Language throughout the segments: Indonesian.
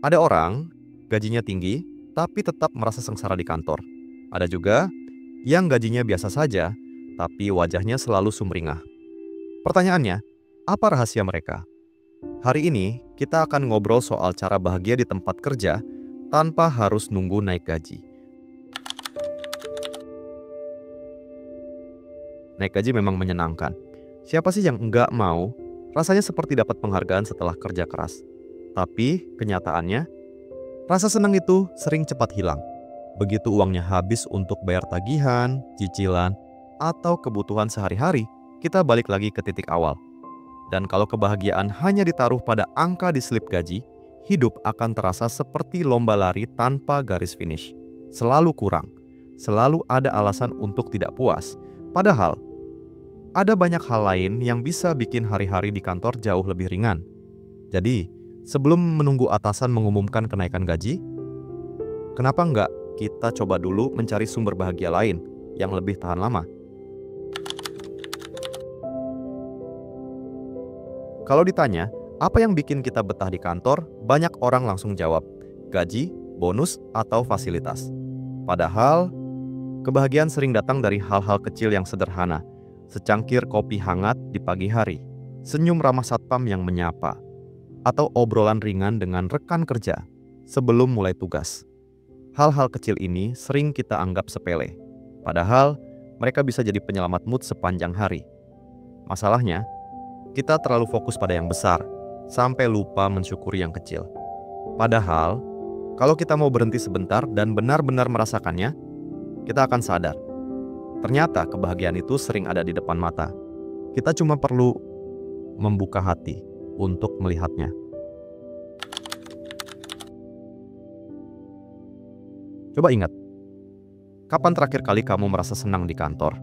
Ada orang gajinya tinggi tapi tetap merasa sengsara di kantor. Ada juga yang gajinya biasa saja tapi wajahnya selalu sumringah. Pertanyaannya, apa rahasia mereka? Hari ini kita akan ngobrol soal cara bahagia di tempat kerja tanpa harus nunggu naik gaji. Naik gaji memang menyenangkan. Siapa sih yang enggak mau? Rasanya seperti dapat penghargaan setelah kerja keras. Tapi kenyataannya, rasa senang itu sering cepat hilang. Begitu uangnya habis untuk bayar tagihan, cicilan, atau kebutuhan sehari-hari, kita balik lagi ke titik awal. Dan kalau kebahagiaan hanya ditaruh pada angka di slip gaji, hidup akan terasa seperti lomba lari tanpa garis finish. Selalu kurang, selalu ada alasan untuk tidak puas. Padahal, ada banyak hal lain yang bisa bikin hari-hari di kantor jauh lebih ringan. Jadi, sebelum menunggu atasan mengumumkan kenaikan gaji, kenapa enggak kita coba dulu mencari sumber bahagia lain yang lebih tahan lama? Kalau ditanya, apa yang bikin kita betah di kantor? Banyak orang langsung jawab, gaji, bonus, atau fasilitas. Padahal, kebahagiaan sering datang dari hal-hal kecil yang sederhana. Secangkir kopi hangat di pagi hari, senyum ramah satpam yang menyapa, atau obrolan ringan dengan rekan kerja sebelum mulai tugas. Hal-hal kecil ini sering kita anggap sepele, padahal mereka bisa jadi penyelamat mood sepanjang hari. Masalahnya, kita terlalu fokus pada yang besar, sampai lupa mensyukuri yang kecil. Padahal, kalau kita mau berhenti sebentar dan benar-benar merasakannya, kita akan sadar. Ternyata kebahagiaan itu sering ada di depan mata. Kita cuma perlu membuka hati untuk melihatnya. Coba ingat, kapan terakhir kali kamu merasa senang di kantor?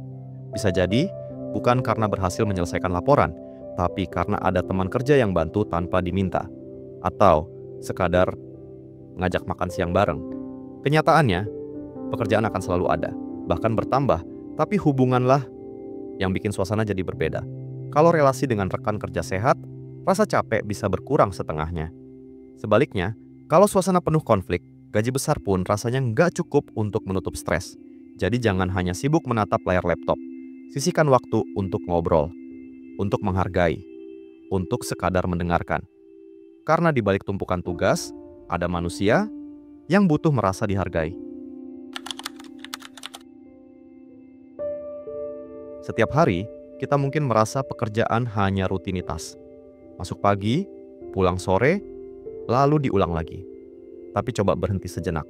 Bisa jadi bukan karena berhasil menyelesaikan laporan, tapi karena ada teman kerja yang bantu tanpa diminta, atau sekadar ngajak makan siang bareng. Kenyataannya, pekerjaan akan selalu ada, bahkan bertambah, tapi hubunganlah yang bikin suasana jadi berbeda. Kalau relasi dengan rekan kerja sehat, rasa capek bisa berkurang setengahnya. Sebaliknya, kalau suasana penuh konflik, gaji besar pun rasanya nggak cukup untuk menutup stres. Jadi jangan hanya sibuk menatap layar laptop. Sisihkan waktu untuk ngobrol, untuk menghargai, untuk sekadar mendengarkan. Karena di balik tumpukan tugas, ada manusia yang butuh merasa dihargai. Setiap hari, kita mungkin merasa pekerjaan hanya rutinitas. Masuk pagi, pulang sore, lalu diulang lagi. Tapi coba berhenti sejenak.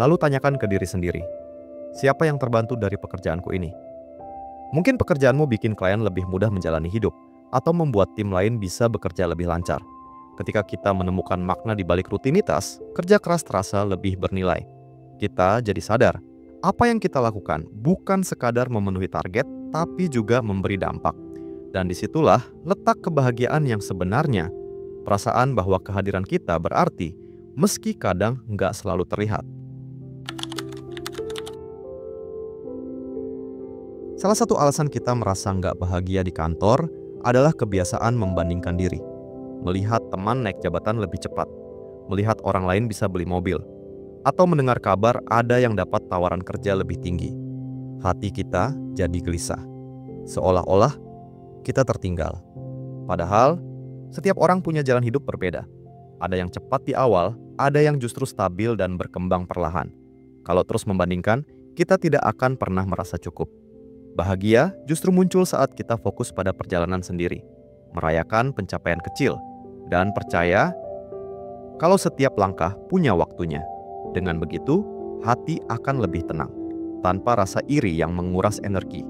Lalu tanyakan ke diri sendiri, siapa yang terbantu dari pekerjaanku ini? Mungkin pekerjaanmu bikin klien lebih mudah menjalani hidup, atau membuat tim lain bisa bekerja lebih lancar. Ketika kita menemukan makna di balik rutinitas, kerja keras terasa lebih bernilai. Kita jadi sadar, apa yang kita lakukan bukan sekadar memenuhi target, tapi juga memberi dampak. Dan disitulah letak kebahagiaan yang sebenarnya. Perasaan bahwa kehadiran kita berarti, meski kadang nggak selalu terlihat. Salah satu alasan kita merasa nggak bahagia di kantor adalah kebiasaan membandingkan diri. Melihat teman naik jabatan lebih cepat, melihat orang lain bisa beli mobil, atau mendengar kabar ada yang dapat tawaran kerja lebih tinggi. Hati kita jadi gelisah, seolah-olah kita tertinggal. Padahal, setiap orang punya jalan hidup berbeda. Ada yang cepat di awal, ada yang justru stabil dan berkembang perlahan. Kalau terus membandingkan, kita tidak akan pernah merasa cukup. Bahagia justru muncul saat kita fokus pada perjalanan sendiri, merayakan pencapaian kecil, dan percaya kalau setiap langkah punya waktunya. Dengan begitu, hati akan lebih tenang, tanpa rasa iri yang menguras energi.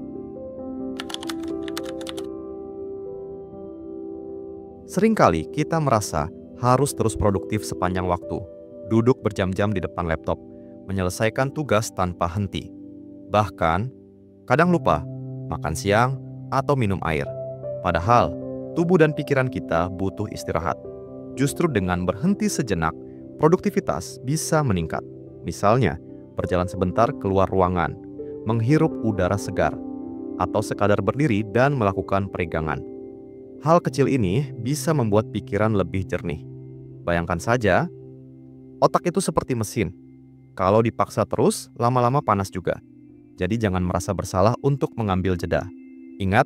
Seringkali kita merasa harus terus produktif sepanjang waktu, duduk berjam-jam di depan laptop, menyelesaikan tugas tanpa henti. Bahkan, kadang lupa makan siang atau minum air. Padahal, tubuh dan pikiran kita butuh istirahat. Justru dengan berhenti sejenak, produktivitas bisa meningkat. Misalnya, berjalan sebentar keluar ruangan, menghirup udara segar, atau sekadar berdiri dan melakukan peregangan. Hal kecil ini bisa membuat pikiran lebih jernih. Bayangkan saja, Otak itu seperti mesin. Kalau dipaksa terus, lama-lama panas juga. Jadi jangan merasa bersalah untuk mengambil jeda. Ingat,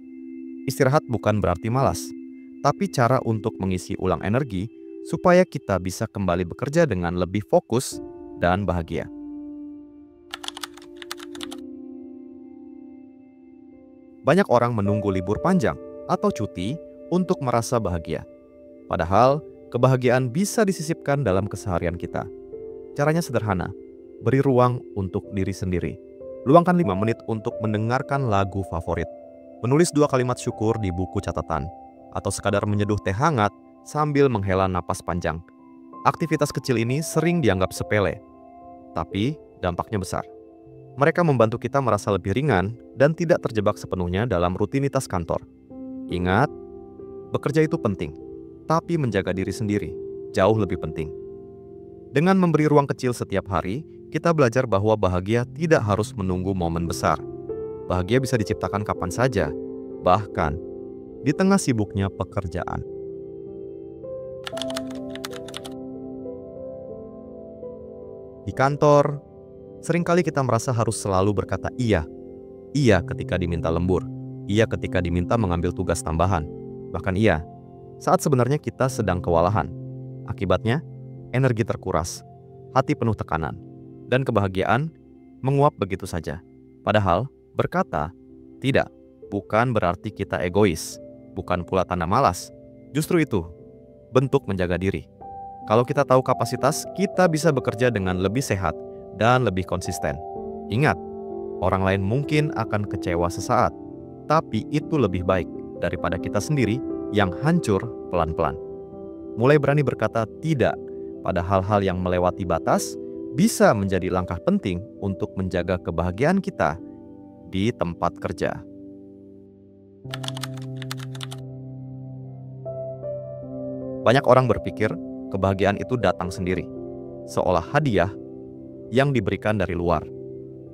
istirahat bukan berarti malas, tapi cara untuk mengisi ulang energi supaya kita bisa kembali bekerja dengan lebih fokus dan bahagia. Banyak orang menunggu libur panjang atau cuti untuk merasa bahagia. Padahal, kebahagiaan bisa disisipkan dalam keseharian kita. Caranya sederhana, beri ruang untuk diri sendiri. Luangkan 5 menit untuk mendengarkan lagu favorit, menulis 2 kalimat syukur di buku catatan, atau sekadar menyeduh teh hangat sambil menghela napas panjang. Aktivitas kecil ini sering dianggap sepele, tapi dampaknya besar. Mereka membantu kita merasa lebih ringan dan tidak terjebak sepenuhnya dalam rutinitas kantor. Ingat, bekerja itu penting, tapi menjaga diri sendiri jauh lebih penting. Dengan memberi ruang kecil setiap hari, kita belajar bahwa bahagia tidak harus menunggu momen besar. Bahagia bisa diciptakan kapan saja, bahkan di tengah sibuknya pekerjaan. Di kantor, seringkali kita merasa harus selalu berkata iya. Iya ketika diminta lembur, iya ketika diminta mengambil tugas tambahan, bahkan iya saat sebenarnya kita sedang kewalahan. Akibatnya, energi terkuras, hati penuh tekanan, dan kebahagiaan menguap begitu saja. Padahal, berkata tidak bukan berarti kita egois, bukan pula tanda malas. Justru itu, bentuk menjaga diri. Kalau kita tahu kapasitas, kita bisa bekerja dengan lebih sehat dan lebih konsisten. Ingat, orang lain mungkin akan kecewa sesaat, tapi itu lebih baik daripada kita sendiri yang hancur pelan-pelan. Mulai berani berkata tidak pada hal-hal yang melewati batas bisa menjadi langkah penting untuk menjaga kebahagiaan kita di tempat kerja. Banyak orang berpikir kebahagiaan itu datang sendiri, seolah hadiah yang diberikan dari luar.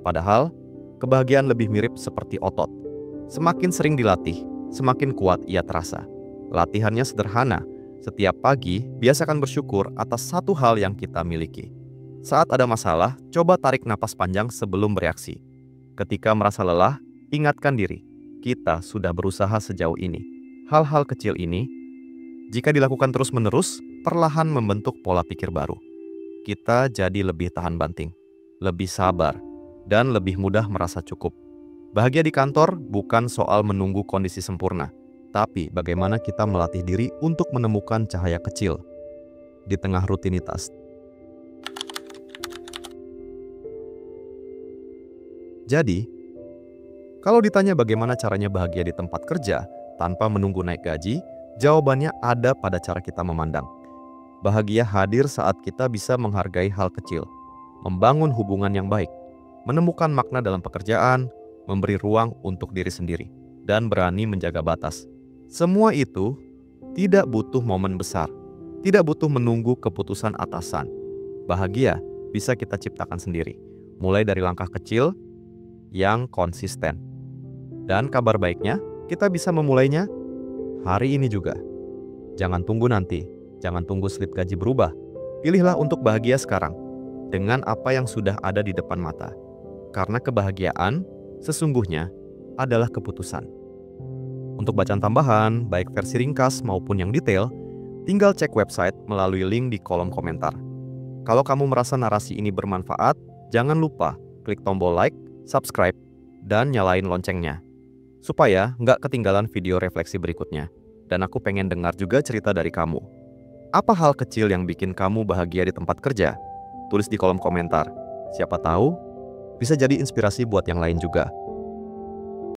Padahal, kebahagiaan lebih mirip seperti otot. Semakin sering dilatih, semakin kuat ia terasa. Latihannya sederhana. Setiap pagi, biasakan bersyukur atas satu hal yang kita miliki. Saat ada masalah, coba tarik napas panjang sebelum bereaksi. Ketika merasa lelah, ingatkan diri, kita sudah berusaha sejauh ini. Hal-hal kecil ini, jika dilakukan terus-menerus, perlahan membentuk pola pikir baru. Kita jadi lebih tahan banting, lebih sabar, dan lebih mudah merasa cukup. Bahagia di kantor bukan soal menunggu kondisi sempurna, tapi bagaimana kita melatih diri untuk menemukan cahaya kecil di tengah rutinitas. Jadi, kalau ditanya bagaimana caranya bahagia di tempat kerja tanpa menunggu naik gaji, jawabannya ada pada cara kita memandang. Bahagia hadir saat kita bisa menghargai hal kecil, membangun hubungan yang baik, menemukan makna dalam pekerjaan, memberi ruang untuk diri sendiri, dan berani menjaga batas. Semua itu tidak butuh momen besar, tidak butuh menunggu keputusan atasan. Bahagia bisa kita ciptakan sendiri, mulai dari langkah kecil yang konsisten. Dan kabar baiknya, kita bisa memulainya hari ini juga. Jangan tunggu nanti, jangan tunggu slip gaji berubah. Pilihlah untuk bahagia sekarang, dengan apa yang sudah ada di depan mata. Karena kebahagiaan sesungguhnya adalah keputusan. Untuk bacaan tambahan, baik versi ringkas maupun yang detail, tinggal cek website melalui link di kolom komentar. Kalau kamu merasa narasi ini bermanfaat, jangan lupa klik tombol like, subscribe, dan nyalain loncengnya, supaya nggak ketinggalan video refleksi berikutnya. Dan aku pengen dengar juga cerita dari kamu. Apa hal kecil yang bikin kamu bahagia di tempat kerja? Tulis di kolom komentar. Siapa tahu, bisa jadi inspirasi buat yang lain juga.